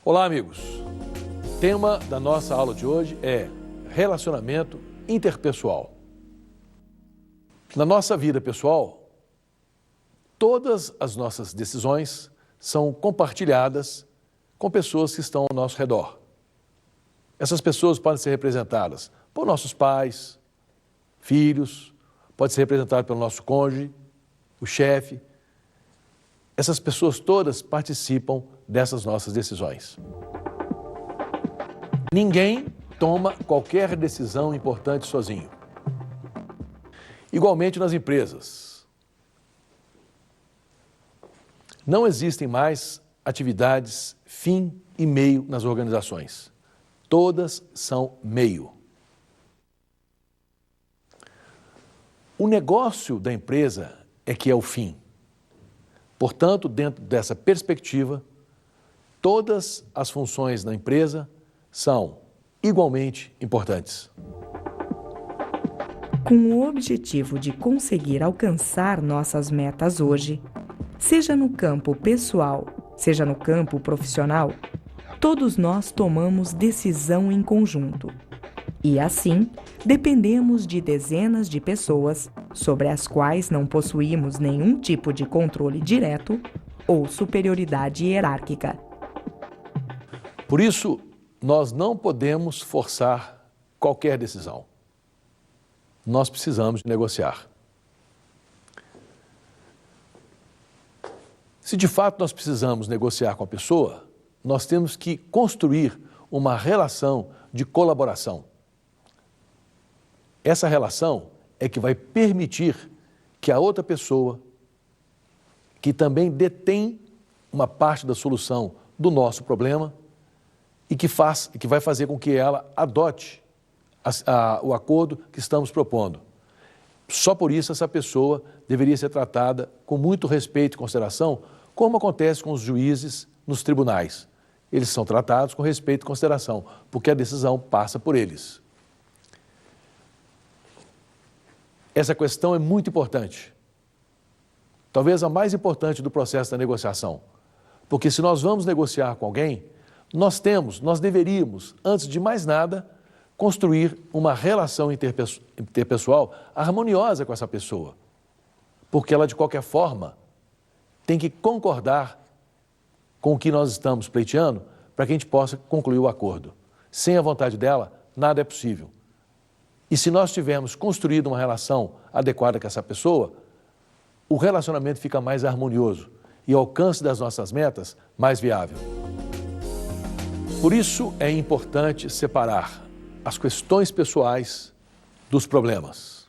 Olá, amigos. O tema da nossa aula de hoje é relacionamento interpessoal. Na nossa vida pessoal, todas as nossas decisões são compartilhadas com pessoas que estão ao nosso redor. Essas pessoas podem ser representadas por nossos pais, filhos, pode ser representado pelo nosso cônjuge, o chefe. Essas pessoas todas participam dessas nossas decisões. Ninguém toma qualquer decisão importante sozinho. Igualmente nas empresas. Não existem mais atividades fim e meio nas organizações. Todas são meio. O negócio da empresa é que é o fim. Portanto, dentro dessa perspectiva, todas as funções da empresa são igualmente importantes. Com o objetivo de conseguir alcançar nossas metas hoje, seja no campo pessoal, seja no campo profissional, todos nós tomamos decisão em conjunto. E assim, dependemos de dezenas de pessoas sobre as quais não possuímos nenhum tipo de controle direto ou superioridade hierárquica. Por isso, nós não podemos forçar qualquer decisão. Nós precisamos negociar. Se de fato nós precisamos negociar com a pessoa, nós temos que construir uma relação de colaboração. Essa relação é que vai permitir que a outra pessoa, que também detém uma parte da solução do nosso problema, e que vai fazer com que ela adote o acordo que estamos propondo. Só por isso essa pessoa deveria ser tratada com muito respeito e consideração, como acontece com os juízes nos tribunais. Eles são tratados com respeito e consideração, porque a decisão passa por eles. Essa questão é muito importante. Talvez a mais importante do processo da negociação. Porque se nós vamos negociar com alguém, nós deveríamos, antes de mais nada, construir uma relação interpessoal harmoniosa com essa pessoa. Porque ela, de qualquer forma, tem que concordar com o que nós estamos pleiteando para que a gente possa concluir o acordo. Sem a vontade dela, nada é possível. E se nós tivermos construído uma relação adequada com essa pessoa, o relacionamento fica mais harmonioso e o alcance das nossas metas mais viável. Por isso é importante separar as questões pessoais dos problemas.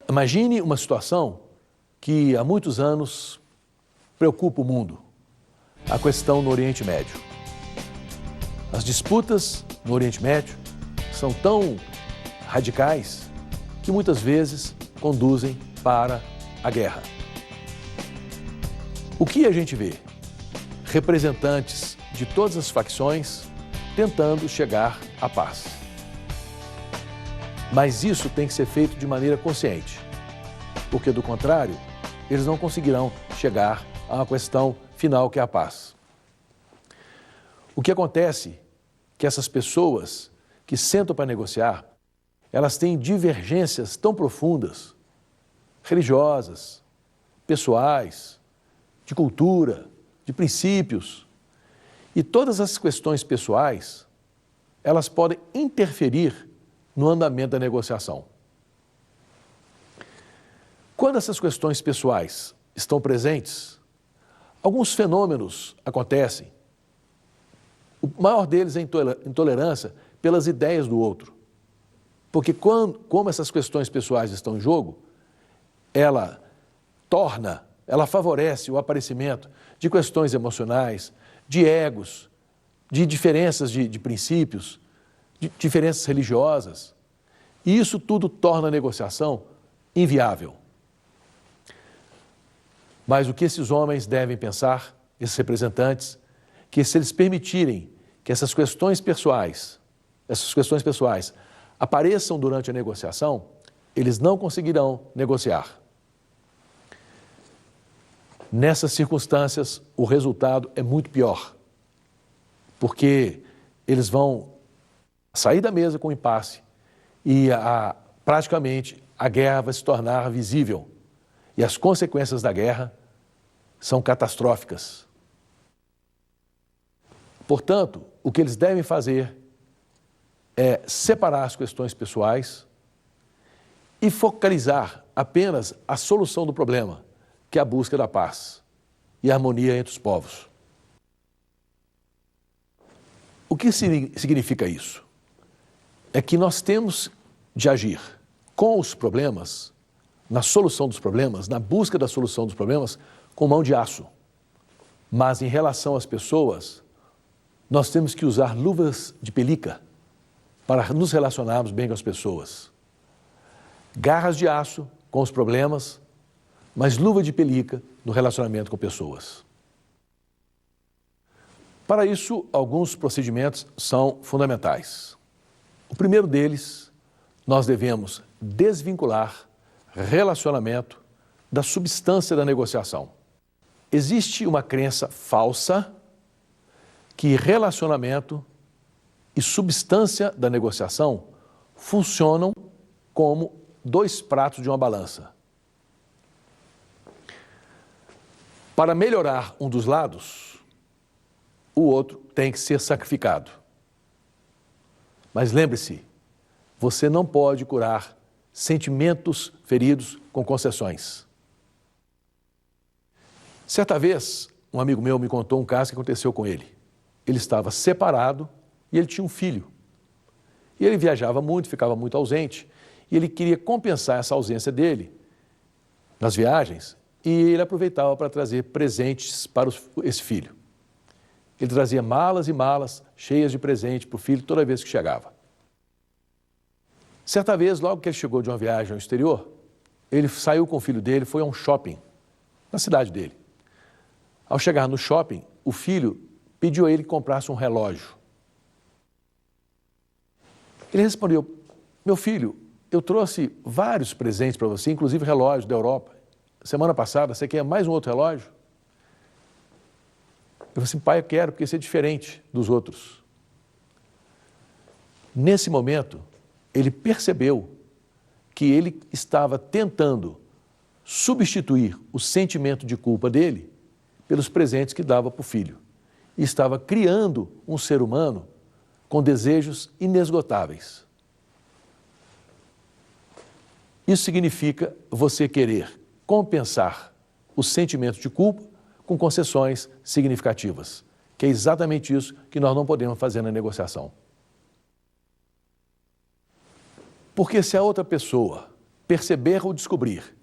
Imagine uma situação que há muitos anos preocupa o mundo, a questão no Oriente Médio. As disputas no Oriente Médio são tão radicais que muitas vezes conduzem para a guerra. O que a gente vê? Representantes de todas as facções tentando chegar à paz. Mas isso tem que ser feito de maneira consciente, porque do contrário, eles não conseguirão chegar a uma questão final que é a paz. O que acontece é que essas pessoas que sentam para negociar, elas têm divergências tão profundas, religiosas, pessoais, de cultura, de princípios. E todas as questões pessoais, elas podem interferir no andamento da negociação. Quando essas questões pessoais estão presentes, alguns fenômenos acontecem. O maior deles é a intolerância pelas ideias do outro. Porque como essas questões pessoais estão em jogo, ela favorece o aparecimento de questões emocionais, de egos, de diferenças de princípios, de diferenças religiosas. E isso tudo torna a negociação inviável. Mas o que esses homens devem pensar, esses representantes, que se eles permitirem que essas questões pessoais apareçam durante a negociação, eles não conseguirão negociar. Nessas circunstâncias, o resultado é muito pior. porque eles vão sair da mesa com impasse e praticamente a guerra vai se tornar visível e as consequências da guerra são catastróficas. Portanto, o que eles devem fazer é separar as questões pessoais e focalizar apenas a solução do problema, que é a busca da paz e a harmonia entre os povos. O que significa isso? É que nós temos de agir com os problemas, na solução dos problemas, na busca da solução dos problemas, com mão de aço. Mas em relação às pessoas, nós temos que usar luvas de pelica para nos relacionarmos bem com as pessoas. Garras de aço com os problemas, mas luva de pelica no relacionamento com pessoas. Para isso, alguns procedimentos são fundamentais. O primeiro deles, nós devemos desvincular relacionamento da substância da negociação. Existe uma crença falsa que relacionamento e substância da negociação funcionam como dois pratos de uma balança. Para melhorar um dos lados, o outro tem que ser sacrificado. Mas lembre-se, você não pode curar sentimentos feridos com concessões. Certa vez, um amigo meu me contou um caso que aconteceu com ele. Ele estava separado e ele tinha um filho. E ele viajava muito, ficava muito ausente, e ele queria compensar essa ausência dele nas viagens, e ele aproveitava para trazer presentes para esse filho. Ele trazia malas e malas cheias de presente para o filho toda vez que chegava. Certa vez, logo que ele chegou de uma viagem ao exterior, ele saiu com o filho dele, foi a um shopping na cidade dele. Ao chegar no shopping, o filho pediu a ele que comprasse um relógio. Ele respondeu: meu filho, eu trouxe vários presentes para você, inclusive relógios da Europa. Semana passada, você quer mais um outro relógio? Eu falei assim: pai, eu quero, porque esse é diferente dos outros. Nesse momento, ele percebeu que ele estava tentando substituir o sentimento de culpa dele pelos presentes que dava para o filho. E estava criando um ser humano com desejos inesgotáveis. Isso significa você querer compensar o sentimento de culpa com concessões significativas, que é exatamente isso que nós não podemos fazer na negociação. Porque se a outra pessoa perceber ou descobrir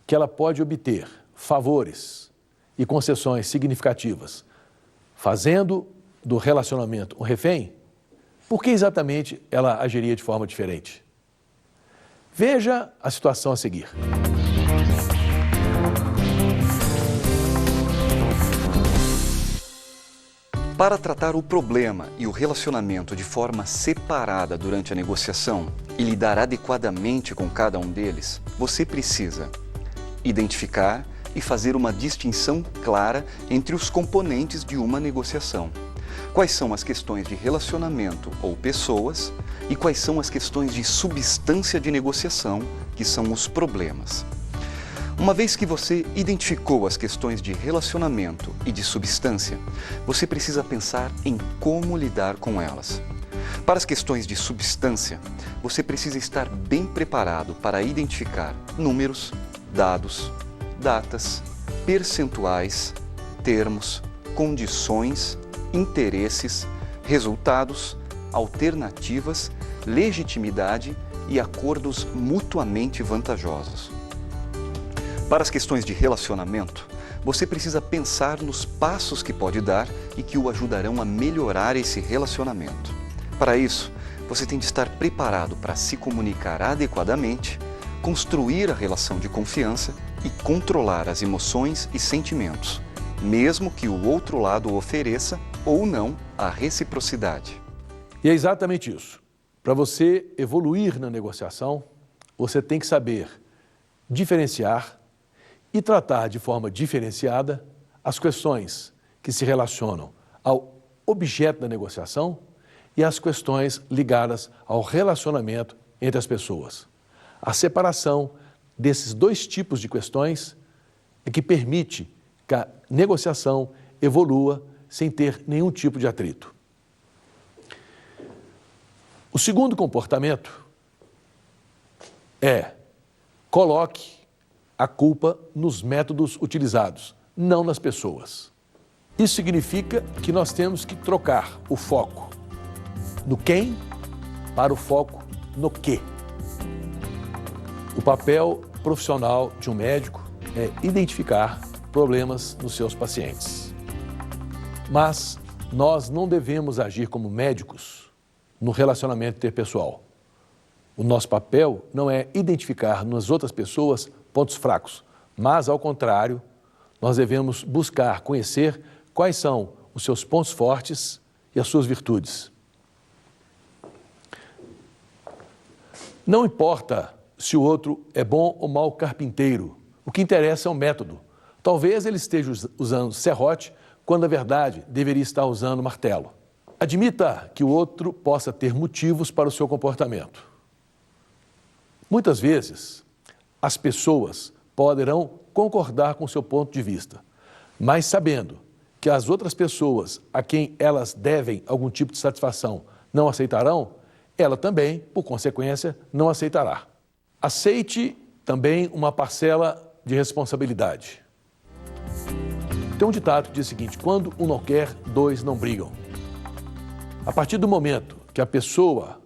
que ela pode obter favores e concessões significativas, fazendo do relacionamento um refém, por que exatamente ela agiria de forma diferente? Veja a situação a seguir. Para tratar o problema e o relacionamento de forma separada durante a negociação e lidar adequadamente com cada um deles, você precisa identificar e fazer uma distinção clara entre os componentes de uma negociação. Quais são as questões de relacionamento ou pessoas e quais são as questões de substância de negociação, que são os problemas. Uma vez que você identificou as questões de relacionamento e de substância, você precisa pensar em como lidar com elas. Para as questões de substância, você precisa estar bem preparado para identificar números, dados, datas, percentuais, termos, condições, interesses, resultados, alternativas, legitimidade e acordos mutuamente vantajosos. Para as questões de relacionamento, você precisa pensar nos passos que pode dar e que o ajudarão a melhorar esse relacionamento. Para isso, você tem de estar preparado para se comunicar adequadamente, construir a relação de confiança e controlar as emoções e sentimentos, mesmo que o outro lado ofereça ou não a reciprocidade. E é exatamente isso. Para você evoluir na negociação, você tem que saber diferenciar e tratar de forma diferenciada as questões que se relacionam ao objeto da negociação e as questões ligadas ao relacionamento entre as pessoas. A separação desses dois tipos de questões é que permite que a negociação evolua sem ter nenhum tipo de atrito. O segundo comportamento é: coloque a culpa nos métodos utilizados, não nas pessoas. Isso significa que nós temos que trocar o foco no quem para o foco no quê. O papel profissional de um médico é identificar problemas nos seus pacientes. Mas nós não devemos agir como médicos no relacionamento interpessoal. O nosso papel não é identificar nas outras pessoas pontos fracos, mas, ao contrário, nós devemos buscar conhecer quais são os seus pontos fortes e as suas virtudes. Não importa se o outro é bom ou mau carpinteiro, o que interessa é o método. Talvez ele esteja usando serrote, quando na verdade deveria estar usando martelo. Admita que o outro possa ter motivos para o seu comportamento. Muitas vezes, as pessoas poderão concordar com o seu ponto de vista, mas sabendo que as outras pessoas a quem elas devem algum tipo de satisfação não aceitarão, ela também, por consequência, não aceitará. Aceite também uma parcela de responsabilidade. Tem um ditado que diz o seguinte: quando um não quer, dois não brigam. A partir do momento que a pessoa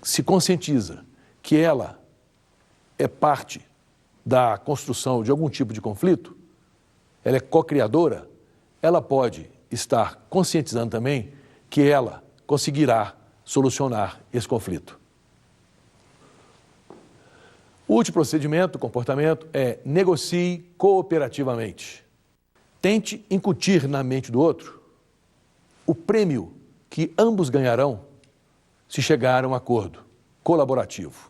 se conscientiza que ela é parte da construção de algum tipo de conflito, ela é co-criadora, ela pode estar conscientizando também que ela conseguirá solucionar esse conflito. O último procedimento, comportamento, é negocie cooperativamente. Tente incutir na mente do outro o prêmio que ambos ganharão se chegar a um acordo colaborativo.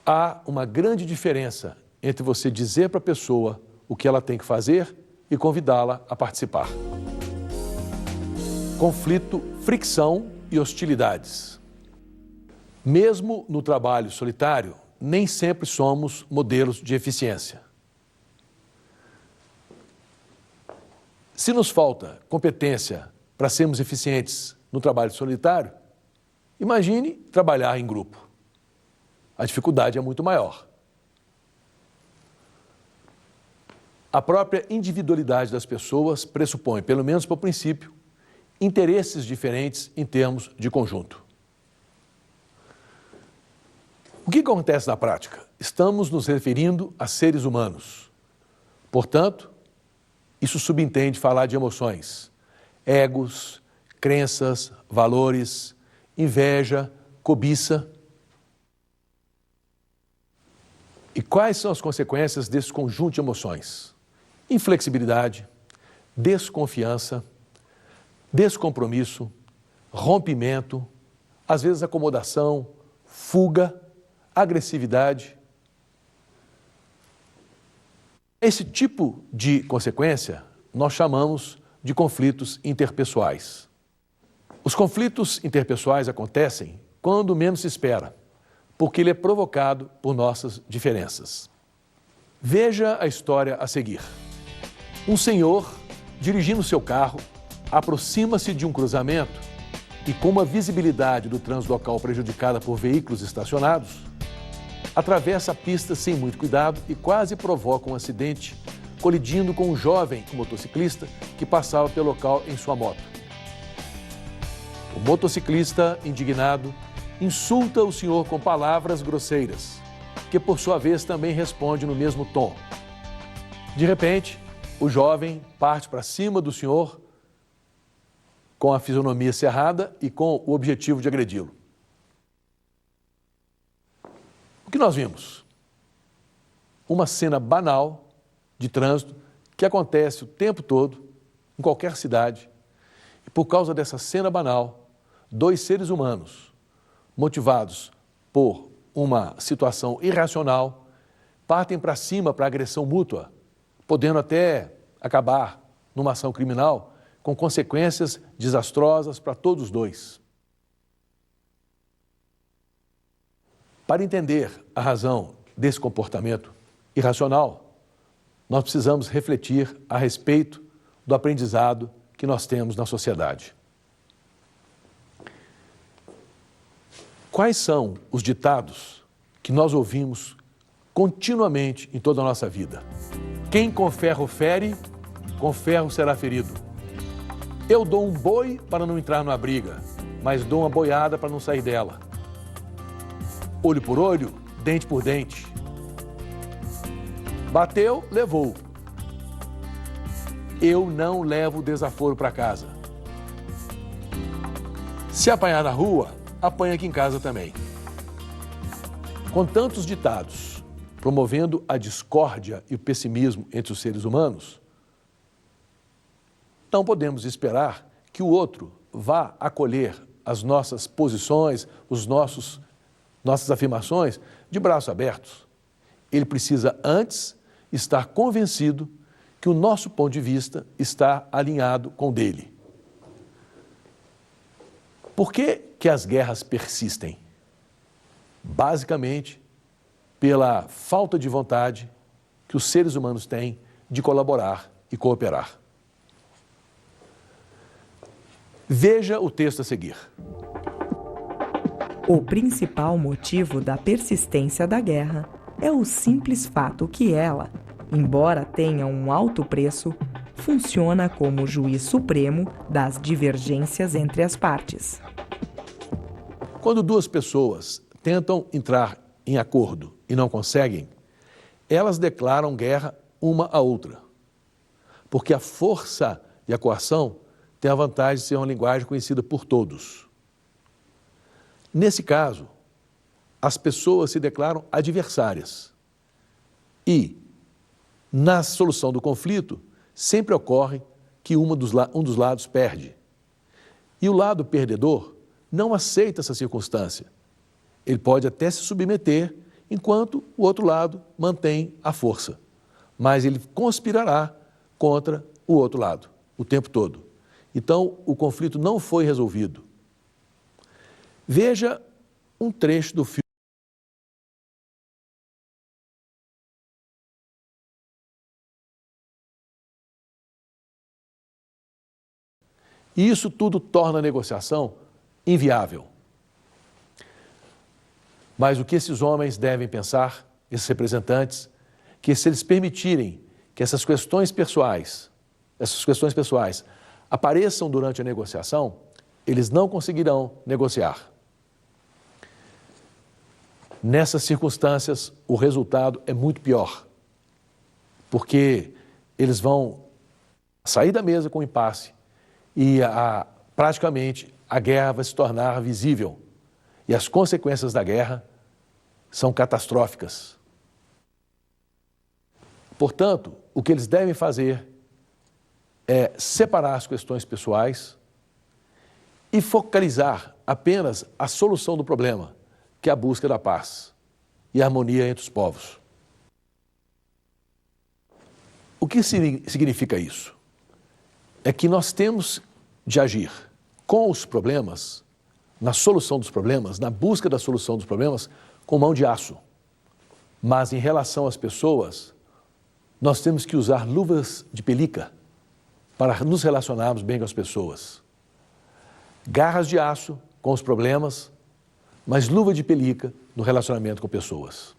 Há uma grande diferença entre você dizer para a pessoa o que ela tem que fazer e convidá-la a participar. Conflito, fricção e hostilidades. Mesmo no trabalho solitário, nem sempre somos modelos de eficiência. Se nos falta competência para sermos eficientes no trabalho solitário, imagine trabalhar em grupo. A dificuldade é muito maior. A própria individualidade das pessoas pressupõe, pelo menos por princípio, interesses diferentes em termos de conjunto. O que acontece na prática? Estamos nos referindo a seres humanos. Portanto, isso subentende falar de emoções, egos, crenças, valores, inveja, cobiça. E quais são as consequências desse conjunto de emoções? Inflexibilidade, desconfiança, descompromisso, rompimento, às vezes acomodação, fuga, agressividade. Esse tipo de consequência nós chamamos de conflitos interpessoais. Os conflitos interpessoais acontecem quando menos se espera, porque ele é provocado por nossas diferenças. Veja a história a seguir. Um senhor, dirigindo seu carro, aproxima-se de um cruzamento e, com uma visibilidade do trânsito local prejudicada por veículos estacionados, atravessa a pista sem muito cuidado e quase provoca um acidente, colidindo com um jovem motociclista que passava pelo local em sua moto. O motociclista, indignado, insulta o senhor com palavras grosseiras, que por sua vez também responde no mesmo tom. De repente, o jovem parte para cima do senhor com a fisionomia cerrada e com o objetivo de agredi-lo. O que nós vimos? Uma cena banal de trânsito que acontece o tempo todo, em qualquer cidade. E por causa dessa cena banal, dois seres humanos, motivados por uma situação irracional, partem para cima para agressão mútua, podendo até acabar numa ação criminal com consequências desastrosas para todos os dois. Para entender a razão desse comportamento irracional, nós precisamos refletir a respeito do aprendizado que nós temos na sociedade. Quais são os ditados que nós ouvimos continuamente em toda a nossa vida? Quem com ferro fere, com ferro será ferido. Eu dou um boi para não entrar numa briga, mas dou uma boiada para não sair dela. Olho por olho, dente por dente. Bateu, levou. Eu não levo desaforo para casa. Se apanhar na rua, apanha aqui em casa também. Com tantos ditados, promovendo a discórdia e o pessimismo entre os seres humanos, não podemos esperar que o outro vá acolher as nossas posições, nossas afirmações de braços abertos. Ele precisa antes estar convencido que o nosso ponto de vista está alinhado com o dele. Por que as guerras persistem? Basicamente, pela falta de vontade que os seres humanos têm de colaborar e cooperar. Veja o texto a seguir. O principal motivo da persistência da guerra é o simples fato que ela, embora tenha um alto preço, funciona como juiz supremo das divergências entre as partes. Quando duas pessoas tentam entrar em acordo e não conseguem, elas declaram guerra uma à outra, porque a força e a coação têm a vantagem de ser uma linguagem conhecida por todos. Nesse caso, as pessoas se declaram adversárias e, na solução do conflito, sempre ocorre que um dos lados perde. E o lado perdedor não aceita essa circunstância. Ele pode até se submeter, enquanto o outro lado mantém a força. Mas ele conspirará contra o outro lado, o tempo todo. Então, o conflito não foi resolvido. Veja um trecho do filme. E isso tudo torna a negociação inviável. Mas o que esses homens devem pensar, esses representantes, que se eles permitirem que essas questões pessoais apareçam durante a negociação, eles não conseguirão negociar. Nessas circunstâncias, o resultado é muito pior, porque eles vão sair da mesa com impasse e praticamente a guerra vai se tornar visível e as consequências da guerra são catastróficas. Portanto, o que eles devem fazer é separar as questões pessoais e focalizar apenas a solução do problema, que é a busca da paz e a harmonia entre os povos. O que significa isso? É que nós temos de agir com os problemas, na solução dos problemas, na busca da solução dos problemas, com mão de aço. Mas em relação às pessoas, nós temos que usar luvas de pelica para nos relacionarmos bem com as pessoas. Garras de aço com os problemas, mas luva de pelica no relacionamento com pessoas.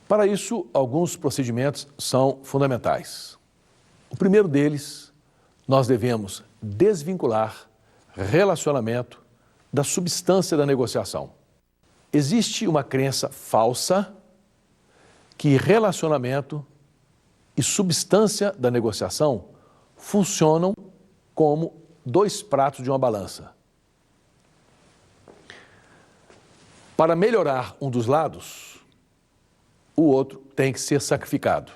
Para isso, alguns procedimentos são fundamentais. O primeiro deles, nós devemos desvincular relacionamento da substância da negociação. Existe uma crença falsa que relacionamento e substância da negociação funcionam como dois pratos de uma balança. Para melhorar um dos lados, o outro tem que ser sacrificado.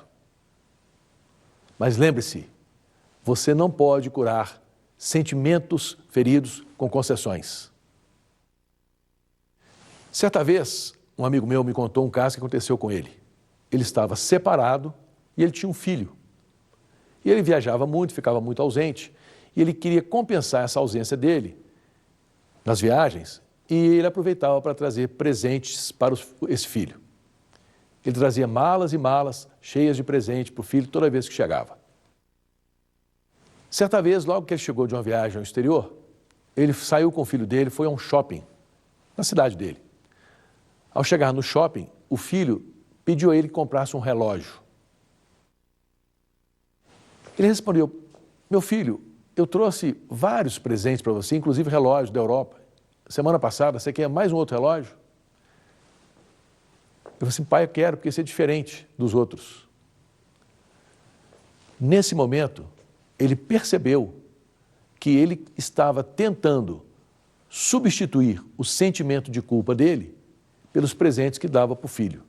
Mas lembre-se, você não pode curar sentimentos feridos com concessões. Certa vez, um amigo meu me contou um caso que aconteceu com ele. Ele estava separado e ele tinha um filho. E ele viajava muito, ficava muito ausente, e ele queria compensar essa ausência dele nas viagens, e ele aproveitava para trazer presentes para esse filho. Ele trazia malas e malas cheias de presente para o filho toda vez que chegava. Certa vez, logo que ele chegou de uma viagem ao exterior, ele saiu com o filho dele, foi a um shopping na cidade dele. Ao chegar no shopping, o filho pediu a ele que comprasse um relógio. Ele respondeu: meu filho, eu trouxe vários presentes para você, inclusive relógios da Europa. Semana passada, você quer mais um outro relógio? Eu falei assim: pai, eu quero, porque esse é diferente dos outros. Nesse momento, ele percebeu que ele estava tentando substituir o sentimento de culpa dele pelos presentes que dava para o filho.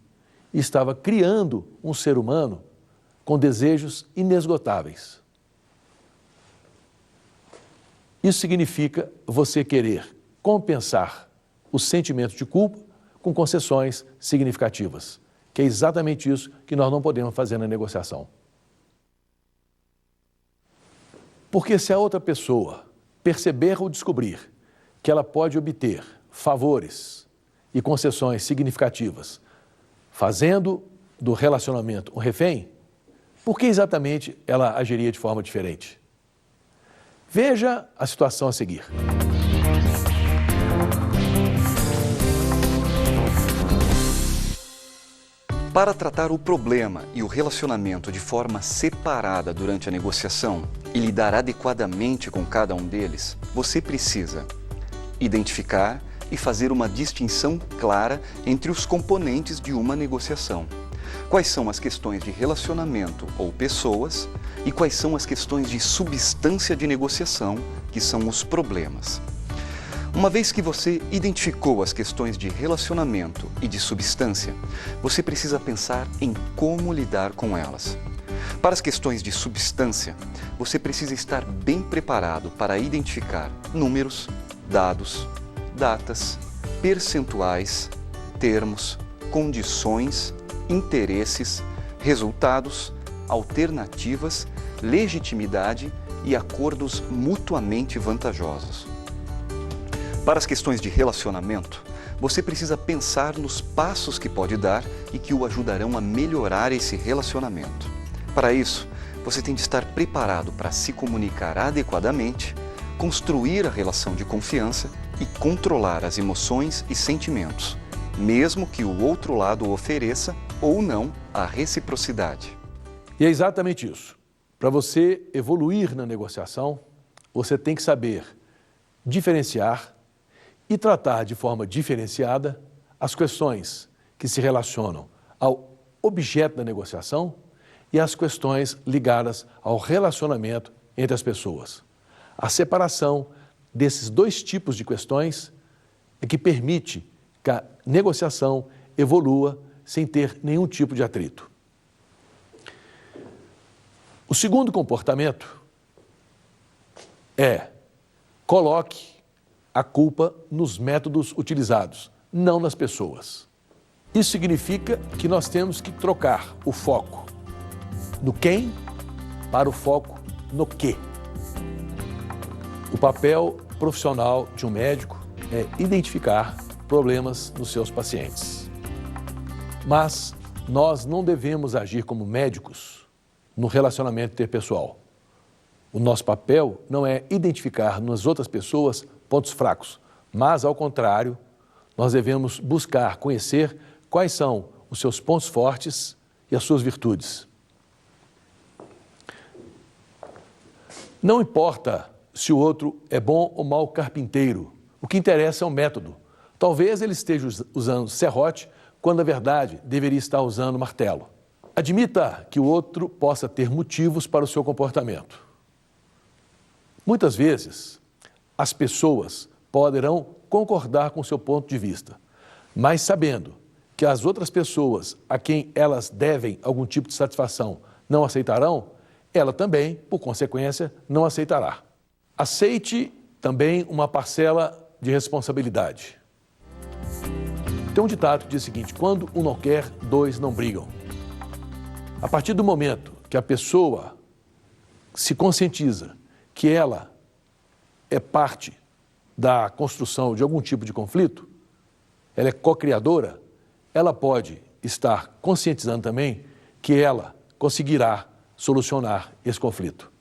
E estava criando um ser humano com desejos inesgotáveis. Isso significa você querer compensar o sentimento de culpa com concessões significativas, que é exatamente isso que nós não podemos fazer na negociação. Porque se a outra pessoa perceber ou descobrir que ela pode obter favores e concessões significativas, fazendo do relacionamento um refém, por que exatamente ela agiria de forma diferente? Veja a situação a seguir. Para tratar o problema e o relacionamento de forma separada durante a negociação e lidar adequadamente com cada um deles, você precisa identificar e fazer uma distinção clara entre os componentes de uma negociação. Quais são as questões de relacionamento ou pessoas e quais são as questões de substância de negociação, que são os problemas. Uma vez que você identificou as questões de relacionamento e de substância, você precisa pensar em como lidar com elas. Para as questões de substância, você precisa estar bem preparado para identificar números, dados, datas, percentuais, termos, condições, interesses, resultados, alternativas, legitimidade e acordos mutuamente vantajosos. Para as questões de relacionamento, você precisa pensar nos passos que pode dar e que o ajudarão a melhorar esse relacionamento. Para isso, você tem de estar preparado para se comunicar adequadamente, construir a relação de confiança e controlar as emoções e sentimentos, mesmo que o outro lado ofereça ou não a reciprocidade. E é exatamente isso. Para você evoluir na negociação, você tem que saber diferenciar e tratar de forma diferenciada as questões que se relacionam ao objeto da negociação e as questões ligadas ao relacionamento entre as pessoas. A separação desses dois tipos de questões é que permite que a negociação evolua sem ter nenhum tipo de atrito. O segundo comportamento é: coloque a culpa nos métodos utilizados, não nas pessoas. Isso significa que nós temos que trocar o foco no quem para o foco no quê. O papel profissional de um médico é identificar problemas nos seus pacientes. Mas nós não devemos agir como médicos no relacionamento interpessoal. O nosso papel não é identificar nas outras pessoas pontos fracos, mas, ao contrário, nós devemos buscar conhecer quais são os seus pontos fortes e as suas virtudes. Não importa se o outro é bom ou mau carpinteiro, o que interessa é o método. Talvez ele esteja usando serrote, quando na verdade deveria estar usando martelo. Admita que o outro possa ter motivos para o seu comportamento. Muitas vezes, as pessoas poderão concordar com o seu ponto de vista, mas sabendo que as outras pessoas a quem elas devem algum tipo de satisfação não aceitarão, ela também, por consequência, não aceitará. Aceite também uma parcela de responsabilidade. Tem um ditado que diz o seguinte: quando um não quer, dois não brigam. A partir do momento que a pessoa se conscientiza que ela é parte da construção de algum tipo de conflito, ela é co-criadora, ela pode estar conscientizando também que ela conseguirá solucionar esse conflito.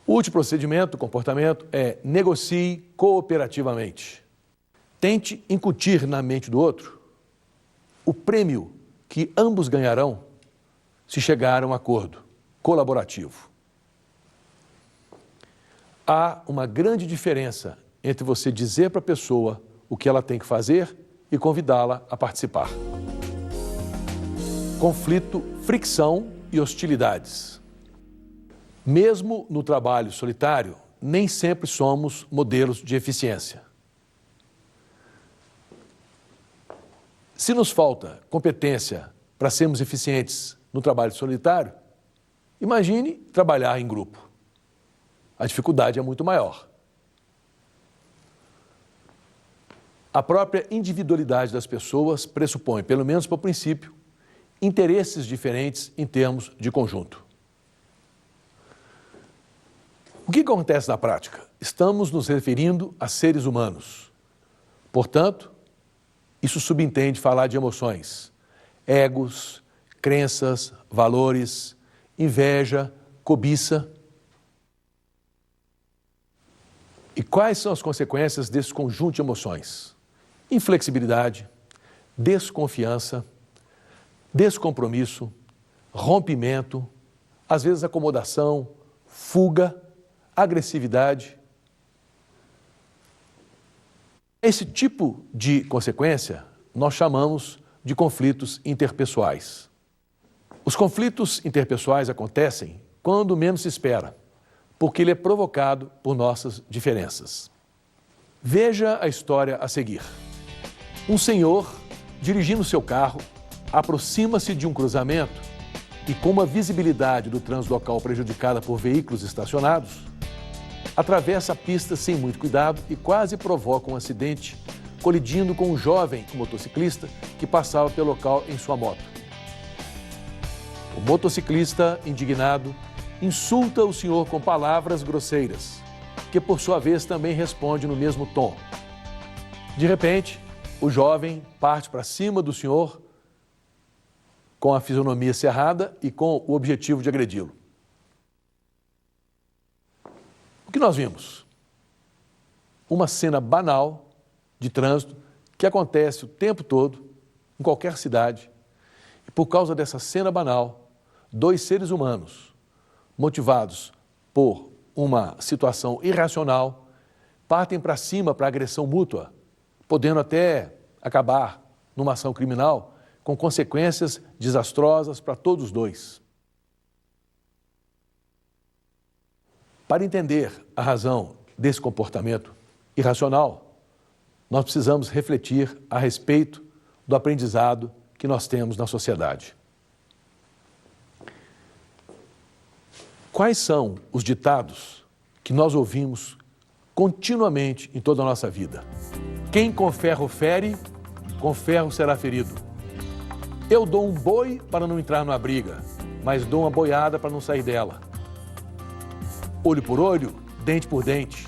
O último procedimento, comportamento, é negocie cooperativamente. Tente incutir na mente do outro o prêmio que ambos ganharão se chegar a um acordo colaborativo. Há uma grande diferença entre você dizer para a pessoa o que ela tem que fazer e convidá-la a participar. Conflito, fricção e hostilidades. Mesmo no trabalho solitário, nem sempre somos modelos de eficiência. Se nos falta competência para sermos eficientes no trabalho solitário, imagine trabalhar em grupo. A dificuldade é muito maior. A própria individualidade das pessoas pressupõe, pelo menos por princípio, interesses diferentes em termos de conjunto. O que acontece na prática? Estamos nos referindo a seres humanos. Portanto, isso subentende falar de emoções, egos, crenças, valores, inveja, cobiça. E quais são as consequências desse conjunto de emoções? Inflexibilidade, desconfiança, descompromisso, rompimento, às vezes acomodação, fuga, agressividade. Esse tipo de consequência nós chamamos de conflitos interpessoais. Os conflitos interpessoais acontecem quando menos se espera, porque ele é provocado por nossas diferenças. Veja a história a seguir. Um senhor, dirigindo seu carro, aproxima-se de um cruzamento e, com uma visibilidade do trânsito local prejudicada por veículos estacionados, atravessa a pista sem muito cuidado e quase provoca um acidente, colidindo com um jovem motociclista que passava pelo local em sua moto. O motociclista, indignado, insulta o senhor com palavras grosseiras, que por sua vez também responde no mesmo tom. De repente, o jovem parte para cima do senhor com a fisionomia cerrada e com o objetivo de agredi-lo. O que nós vimos? Uma cena banal de trânsito que acontece o tempo todo, em qualquer cidade. E por causa dessa cena banal, dois seres humanos, motivados por uma situação irracional, partem para cima para agressão mútua, podendo até acabar numa ação criminal com consequências desastrosas para todos os dois. Para entender a razão desse comportamento irracional, nós precisamos refletir a respeito do aprendizado que nós temos na sociedade. Quais são os ditados que nós ouvimos continuamente em toda a nossa vida? Quem com ferro fere, com ferro será ferido. Eu dou um boi para não entrar numa briga, mas dou uma boiada para não sair dela. Olho por olho, dente por dente.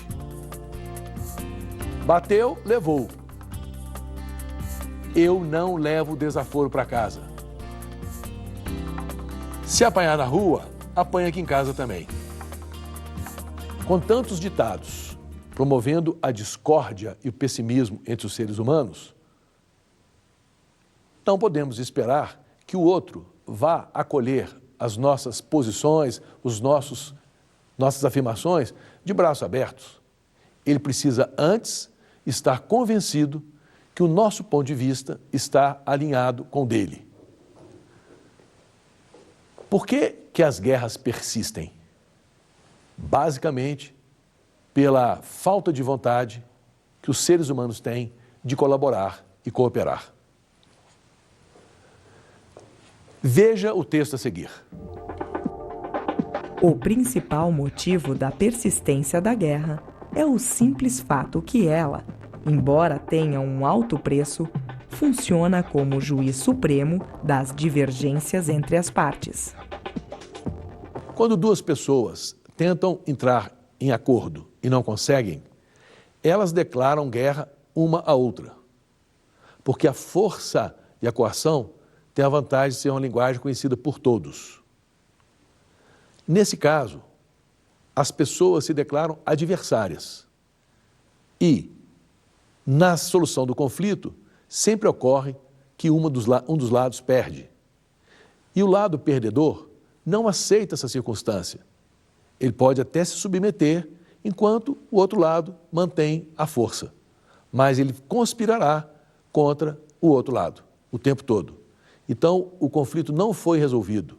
Bateu, levou. Eu não levo desaforo para casa. Se apanhar na rua, apanha aqui em casa também. Com tantos ditados, promovendo a discórdia e o pessimismo entre os seres humanos, não podemos esperar que o outro vá acolher as nossas posições, nossas afirmações de braços abertos. Ele precisa antes estar convencido que o nosso ponto de vista está alinhado com o dele. Por que as guerras persistem? Basicamente, pela falta de vontade que os seres humanos têm de colaborar e cooperar. Veja o texto a seguir. O principal motivo da persistência da guerra é o simples fato que ela, embora tenha um alto preço, funciona como juiz supremo das divergências entre as partes. Quando duas pessoas tentam entrar em acordo e não conseguem, elas declaram guerra uma à outra, porque a força e a coação têm a vantagem de ser uma linguagem conhecida por todos. Nesse caso, as pessoas se declaram adversárias e, na solução do conflito, sempre ocorre que um dos lados perde. E o lado perdedor não aceita essa circunstância. Ele pode até se submeter, enquanto o outro lado mantém a força. Mas ele conspirará contra o outro lado o tempo todo. Então, o conflito não foi resolvido.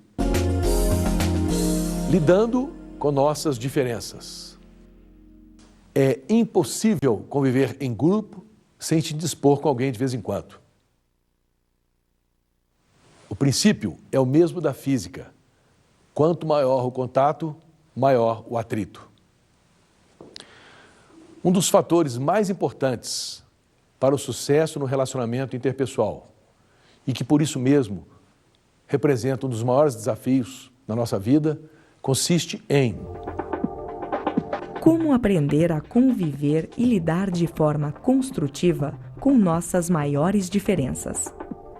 Lidando com nossas diferenças. É impossível conviver em grupo sem te dispor com alguém de vez em quando. O princípio é o mesmo da física. Quanto maior o contato, maior o atrito. Um dos fatores mais importantes para o sucesso no relacionamento interpessoal e que, por isso mesmo, representa um dos maiores desafios na nossa vida, consiste em como aprender a conviver e lidar de forma construtiva com nossas maiores diferenças.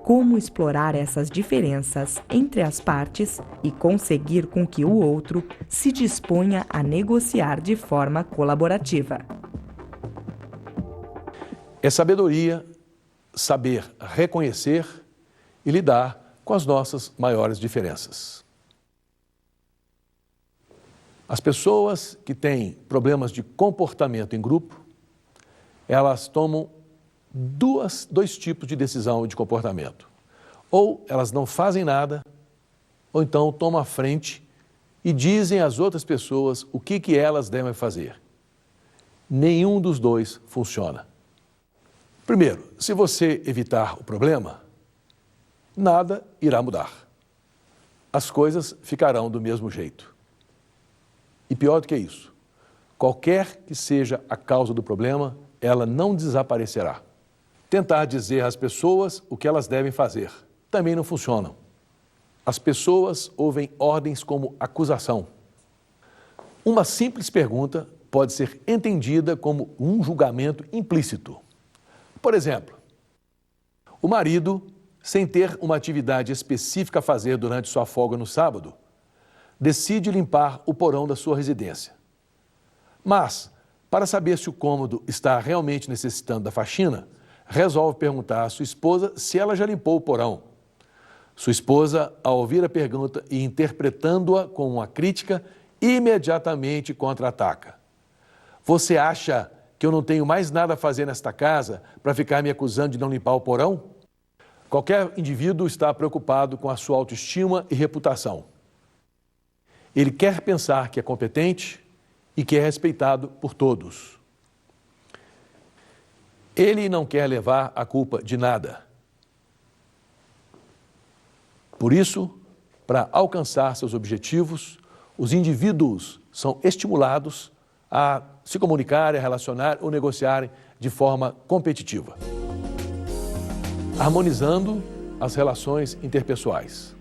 Como explorar essas diferenças entre as partes e conseguir com que o outro se disponha a negociar de forma colaborativa. É sabedoria saber reconhecer e lidar com as nossas maiores diferenças. As pessoas que têm problemas de comportamento em grupo, elas tomam dois tipos de decisão de comportamento. Ou elas não fazem nada, ou então tomam a frente e dizem às outras pessoas o que elas devem fazer. Nenhum dos dois funciona. Primeiro, se você evitar o problema, nada irá mudar. As coisas ficarão do mesmo jeito. E pior do que isso, qualquer que seja a causa do problema, ela não desaparecerá. Tentar dizer às pessoas o que elas devem fazer também não funciona. As pessoas ouvem ordens como acusação. Uma simples pergunta pode ser entendida como um julgamento implícito. Por exemplo, o marido, sem ter uma atividade específica a fazer durante sua folga no sábado, decide limpar o porão da sua residência. Mas, para saber se o cômodo está realmente necessitando da faxina, resolve perguntar à sua esposa se ela já limpou o porão. Sua esposa, ao ouvir a pergunta e interpretando-a como uma crítica, imediatamente contra-ataca. Você acha que eu não tenho mais nada a fazer nesta casa para ficar me acusando de não limpar o porão? Qualquer indivíduo está preocupado com a sua autoestima e reputação. Ele quer pensar que é competente e que é respeitado por todos. Ele não quer levar a culpa de nada. Por isso, para alcançar seus objetivos, os indivíduos são estimulados a se comunicarem, a relacionar ou negociarem de forma competitiva, harmonizando as relações interpessoais.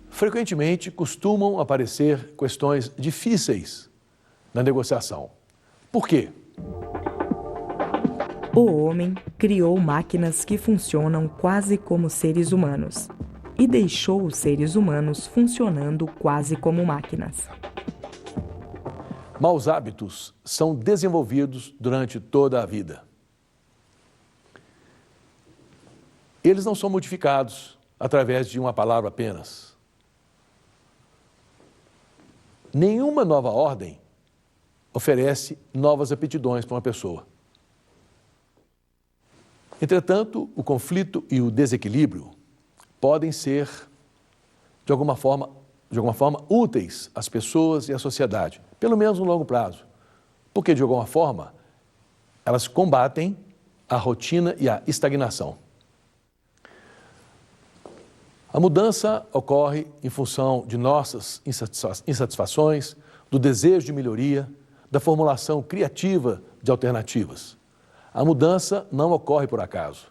Frequentemente costumam aparecer questões difíceis na negociação. Por quê? O homem criou máquinas que funcionam quase como seres humanos e deixou os seres humanos funcionando quase como máquinas. Maus hábitos são desenvolvidos durante toda a vida. Eles não são modificados através de uma palavra apenas. Nenhuma nova ordem oferece novas aptidões para uma pessoa. Entretanto, o conflito e o desequilíbrio podem ser, de alguma forma, úteis às pessoas e à sociedade, pelo menos no longo prazo, porque, de alguma forma, elas combatem a rotina e a estagnação. A mudança ocorre em função de nossas insatisfações, do desejo de melhoria, da formulação criativa de alternativas. A mudança não ocorre por acaso.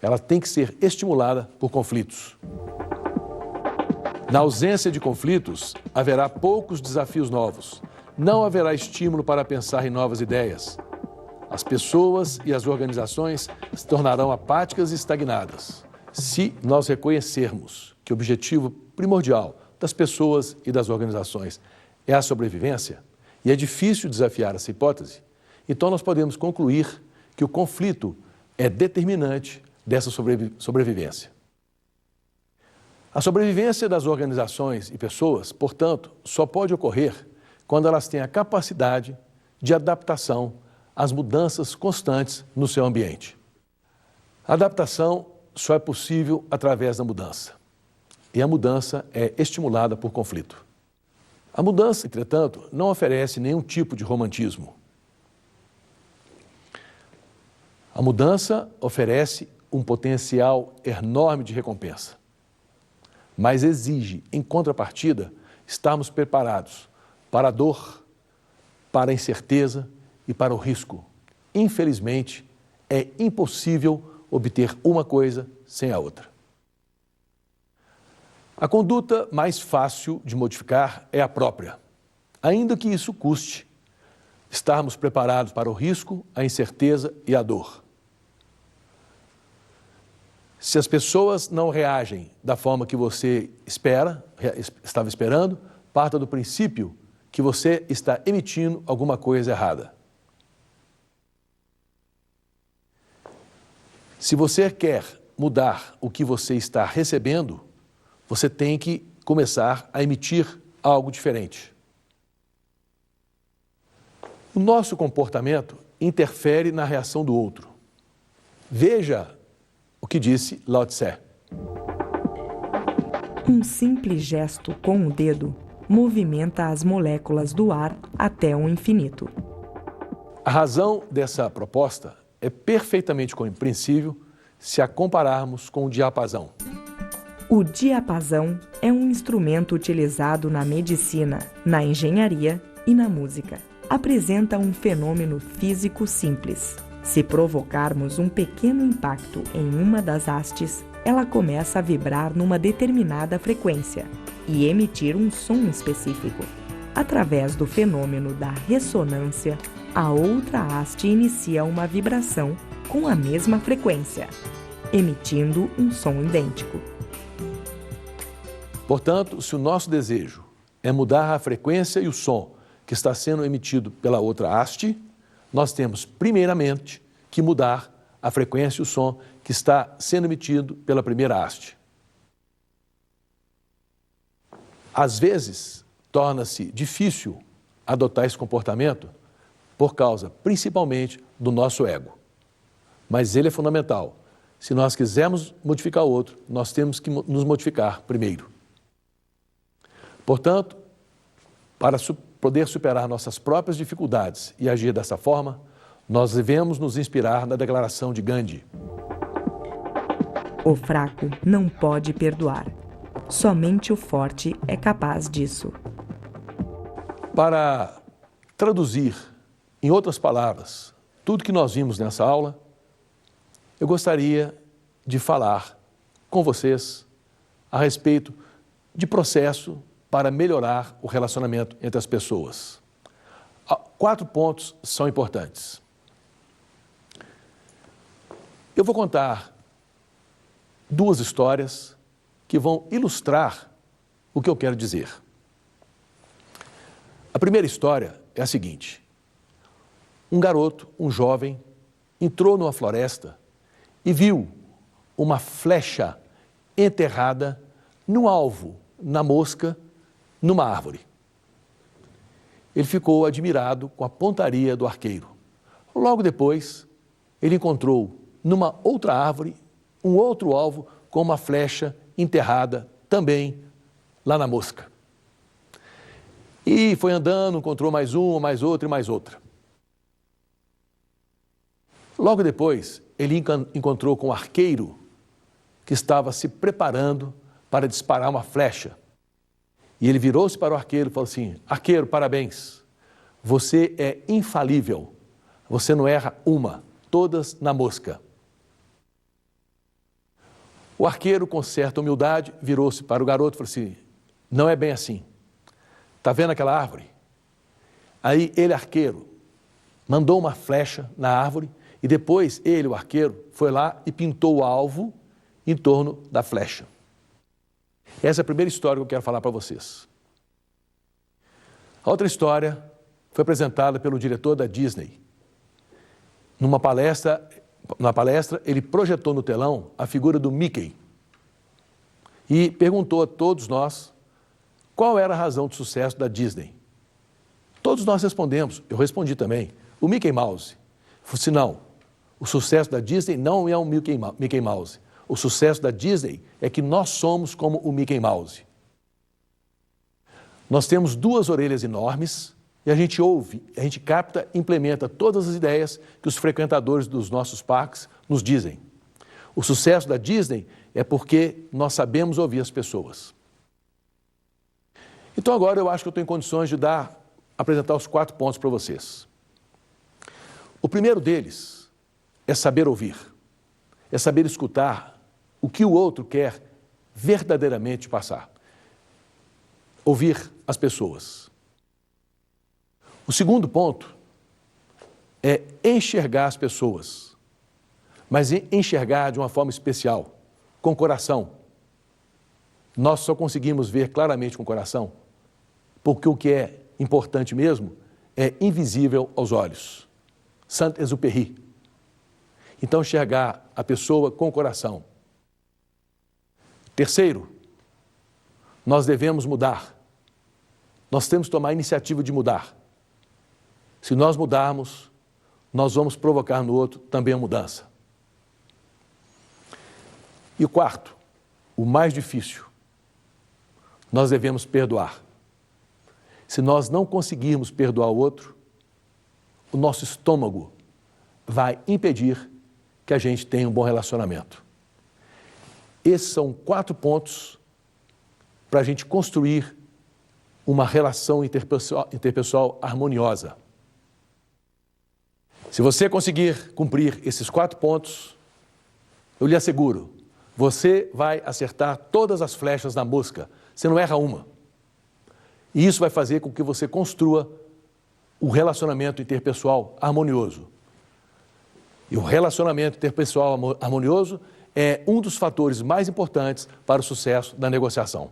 Ela tem que ser estimulada por conflitos. Na ausência de conflitos, haverá poucos desafios novos. Não haverá estímulo para pensar em novas ideias. As pessoas e as organizações se tornarão apáticas e estagnadas. Se nós reconhecermos que o objetivo primordial das pessoas e das organizações é a sobrevivência, e é difícil desafiar essa hipótese, então nós podemos concluir que o conflito é determinante dessa sobrevivência. A sobrevivência das organizações e pessoas, portanto, só pode ocorrer quando elas têm a capacidade de adaptação às mudanças constantes no seu ambiente. A adaptação só é possível através da mudança. E a mudança é estimulada por conflito. A mudança, entretanto, não oferece nenhum tipo de romantismo. A mudança oferece um potencial enorme de recompensa, mas exige, em contrapartida, estarmos preparados para a dor, para a incerteza e para o risco. Infelizmente, é impossível obter uma coisa sem a outra. A conduta mais fácil de modificar é a própria, ainda que isso custe estarmos preparados para o risco, a incerteza e a dor. Se as pessoas não reagem da forma que você estava esperando, parta do princípio que você está emitindo alguma coisa errada. Se você quer mudar o que você está recebendo, você tem que começar a emitir algo diferente. O nosso comportamento interfere na reação do outro. Veja o que disse Lao Tse. Um simples gesto com o dedo movimenta as moléculas do ar até o infinito. A razão dessa proposta é perfeitamente compreensível se a compararmos com o diapasão. O diapasão é um instrumento utilizado na medicina, na engenharia e na música. Apresenta um fenômeno físico simples. Se provocarmos um pequeno impacto em uma das hastes, ela começa a vibrar numa determinada frequência e emitir um som específico. Através do fenômeno da ressonância, a outra haste inicia uma vibração com a mesma frequência, emitindo um som idêntico. Portanto, se o nosso desejo é mudar a frequência e o som que está sendo emitido pela outra haste, nós temos, primeiramente, que mudar a frequência e o som que está sendo emitido pela primeira haste. Às vezes, torna-se difícil adotar esse comportamento por causa, principalmente, do nosso ego. Mas ele é fundamental. Se nós quisermos modificar o outro, nós temos que nos modificar primeiro. Portanto, para poder superar nossas próprias dificuldades e agir dessa forma, nós devemos nos inspirar na declaração de Gandhi. O fraco não pode perdoar. Somente o forte é capaz disso. Para traduzir, em outras palavras, tudo que nós vimos nessa aula, eu gostaria de falar com vocês a respeito de processo para melhorar o relacionamento entre as pessoas. 4 pontos são importantes. Eu vou contar 2 histórias que vão ilustrar o que eu quero dizer. A primeira história é a seguinte: um garoto, um jovem, entrou numa floresta e viu uma flecha enterrada no alvo, na mosca, numa árvore. Ele ficou admirado com a pontaria do arqueiro. Logo depois, ele encontrou numa outra árvore um outro alvo com uma flecha enterrada também lá na mosca. E foi andando, encontrou mais uma, mais outra e mais outra. Logo depois, ele encontrou com um arqueiro que estava se preparando para disparar uma flecha. E ele virou-se para o arqueiro e falou assim: arqueiro, parabéns, você é infalível, você não erra uma, todas na mosca. O arqueiro, com certa humildade, virou-se para o garoto e falou assim: Não é bem assim. Está vendo aquela árvore? Aí ele, arqueiro, mandou uma flecha na árvore e depois ele, o arqueiro, foi lá e pintou o alvo em torno da flecha. Essa é a primeira história que eu quero falar para vocês. A outra história foi apresentada pelo diretor da Disney. Na palestra, ele projetou no telão a figura do Mickey e perguntou a todos nós qual era a razão de sucesso da Disney. Todos nós respondemos, eu respondi também, o Mickey Mouse. Se não, o sucesso da Disney não é o Mickey Mouse. O sucesso da Disney é que nós somos como o Mickey Mouse. Nós temos duas orelhas enormes e a gente ouve, a gente capta, implementa todas as ideias que os frequentadores dos nossos parques nos dizem. O sucesso da Disney é porque nós sabemos ouvir as pessoas. Então agora eu acho que eu estou em condições de apresentar os 4 pontos para vocês. O primeiro deles é saber ouvir, é saber escutar o que o outro quer verdadeiramente passar. Ouvir as pessoas. O segundo ponto é enxergar as pessoas, mas enxergar de uma forma especial, com o coração. Nós só conseguimos ver claramente com o coração, porque o que é importante mesmo é invisível aos olhos. Saint-Exupéry. Então, enxergar a pessoa com o coração. Terceiro, nós devemos mudar. Nós temos que tomar a iniciativa de mudar. Se nós mudarmos, nós vamos provocar no outro também a mudança. E o quarto, o mais difícil, nós devemos perdoar. Se nós não conseguirmos perdoar o outro, o nosso estômago vai impedir que a gente tenha um bom relacionamento. Esses são 4 pontos para a gente construir uma relação interpessoal harmoniosa. Se você conseguir cumprir esses 4 pontos, eu lhe asseguro, você vai acertar todas as flechas na mosca, você não erra uma. E isso vai fazer com que você construa o relacionamento interpessoal harmonioso. E o relacionamento interpessoal harmonioso é um dos fatores mais importantes para o sucesso da negociação.